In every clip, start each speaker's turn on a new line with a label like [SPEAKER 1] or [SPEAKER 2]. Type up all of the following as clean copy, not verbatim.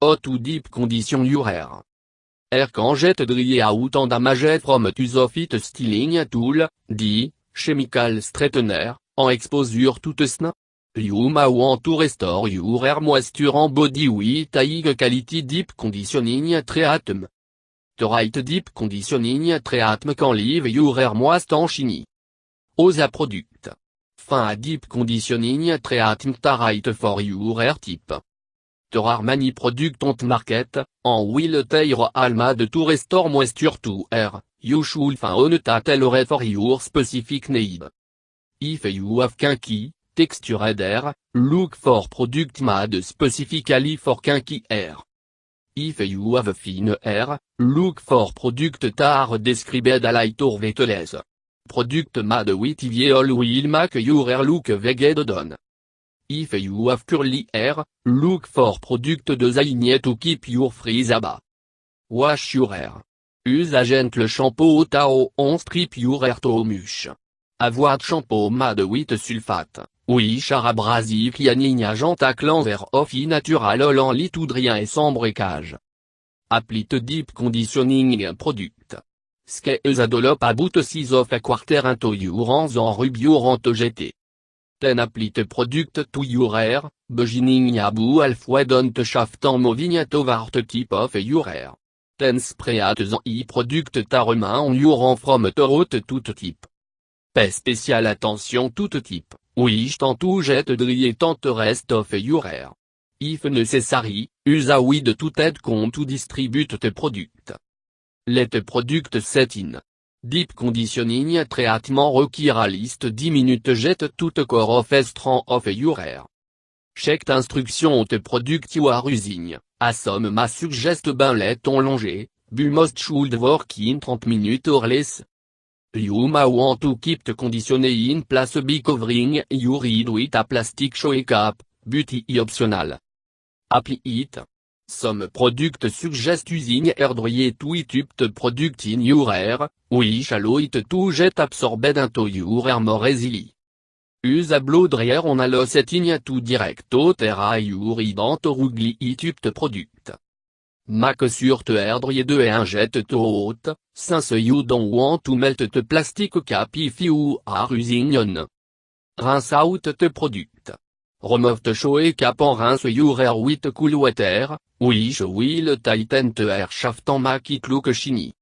[SPEAKER 1] hot ou deep condition your hair. Air can get dry out and damage from use of it styling tool, D, chemical straightener, en exposure toute sna. You may want to restore your hair moisture and body with high quality deep conditioning treatment. The right deep conditioning treatment can leave your hair moist and shiny. OSA product. Fin à deep conditioning treatment right for your hair type. There are many products on the market, and will tailor almad to restore moisture to hair. You should find a tailor for your specific need. If you have kinky, textured hair, look for product made specifically for kinky hair. If you have thin hair, look for product that are described light or weightless. Product made with oil will make your hair look vegged done. If you have curly hair, look for product designed to keep your frizz aback. Wash your hair. Use a gentle shampoo to strip your hair to mush. Avoid shampoo made with sulfate, which are abrasive cleaning agent à cleanser of natural oil lit to dry et sans breakage. Apply deep conditioning product. Use a dollop about 6 of a quarter into your hands en rub your hand jeté. Then apply product to your hair, beginning about halfway down the shaft and moving toward the tip of your hair. Then spray at the product ta on your hand from the root to the tip. Pay special attention to the tip, which tend to get dry and the rest of your hair. If necessary, use a weed to head con to distribute the product. Let the product set in. Deep conditioning treatment require at least 10 minutes jet to the core of a strand of your hair. Check instruction on the product you are using, as some may suggest let on longer, but most should work in 30 minutes or less. You may want to keep the conditioning in place by covering your head with a plastic shower cap, but it's optional. Apply it. Some products suggest using hair dryer to heat up the product in your hair, which allow it to get absorbed into your hair more easily. Use a blow dryer on a setting to direct hot air your head and to wriggle heat up the product. Make sure the hair dryer de inject to hot, since you don't want to melt the plastic cap if you are using on. Rinse out the product. Remove the shower cap and rinse your hair with cool water, which will tighten the hair shaft and make it look shiny.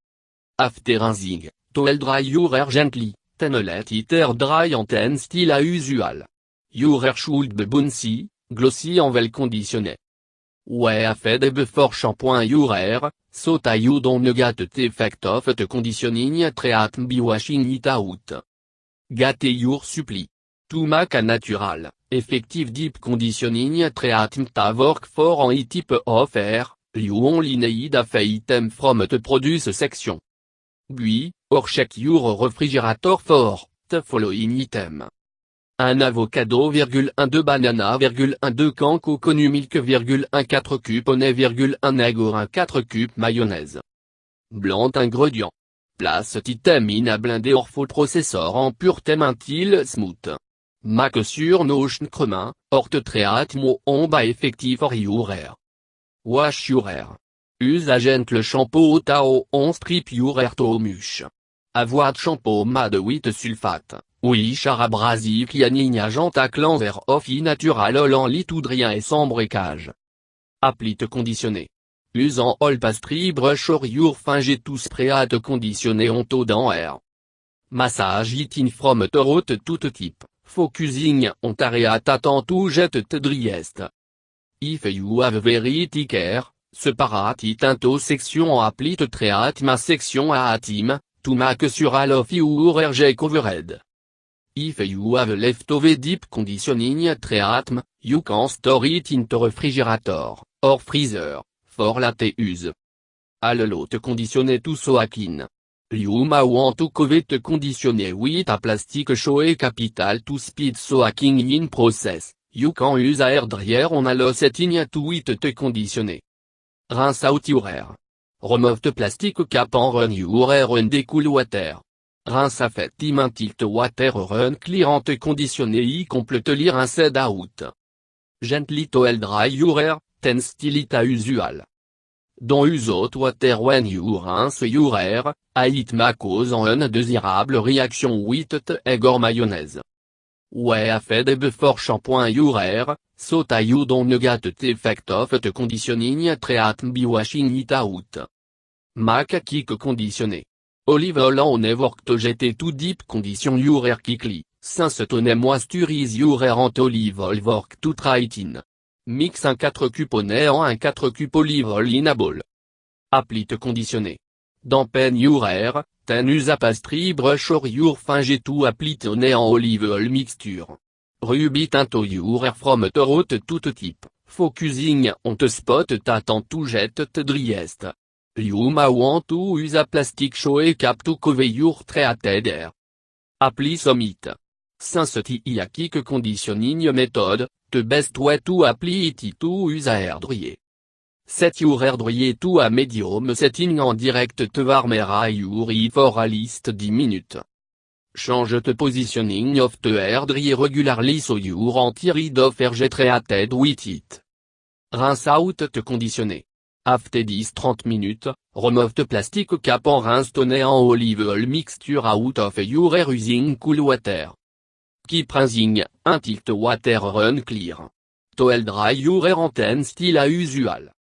[SPEAKER 1] After rinsing, towel dry your hair gently, then let it air dry and then still as usual. Your hair should be bouncy, glossy and well conditioned. Wear fed before shampooing your hair, so that you don't get the effect of the conditioning treatment by washing it out. Get your supply. To make a natural, effective deep conditioning treatment work for any type of hair, you only need a few items from the produce section. Puis, or check your refrigerator for the following item. Un avocado, 1,2 banana, 1,2 can coconut milk, 1,4 cup honey, 1 egg, 4 cup mayonnaise. Blanc ingrédients. Place item in a blender or food processor en pur thème until smooth. Make sure no cremin, or the treatment on by effective for your hair. Wash your hair. Use a gentle shampoo to on strip your hair to mush. Avoid shampoo made with sulfate, which are abrasive cleaning agent à cleanser of natural oil en lit to dry et sans breakage. Apply to conditionner. Use an oil pastry brush or your finger to spray at conditionner on to dans hair. Massage it in from the root to the tip, focusing on area that to get the driest. If you have very thick hair, separate it into section and apply the treatment section at a time, to make sure all of your hair is covered. If you have leftover deep conditioning treatment, you can store it in the refrigerator, or freezer, for later use. Allow the conditioner to soak in. You may want to cover the conditioner with a plastic shower capital to speed soaking in process. You can use a hair dryer on a setting to heat the conditioner. Rinse out your hair. Remove the plastic cap and run your hair in the cool water. Rinse effectivement until the water run clear and conditioner completely rinsed out. Gently towel dry your hair, ten stilita usual. Don usot water when you rinse your hair, it may cause an undesirable reaction with the egg or mayonnaise. We have fed before shampooing your hair, so that you don't get the effect of the conditioning treatment by washing it out. Make kick conditionné. Olive oil on work to get to deep condition your hair quickly, since to moisturize your hair and olive oil work to try it in. Mix un 4 cup au nez en un 4 cup olive oil in a bowl. Apply te conditionné. Dampen your hair, then use a pastry brush or your finge to apply to nez en olive oil mixture. Rub it into your hair from the root to the tip, focusing on the spot that on to get the driest. You may want to use a plastic shower cap to cover your treated hair. Apply some it. Since the kick conditioning method, the best way to apply it is to use a hair dryer. Set your hair dryer to a medium setting en direct to warmer your hair for at least 10 minutes. Change the positioning of the hair dryer regularly so you aren't rid of hair get treated with it. Rinse out the conditionné. After this 30 minutes, remove the plastic cap and rinse the nez en olive oil mixture out of your hair using cool water. Keep rinsing until the water run clear. To help dry your hair and then still as usual.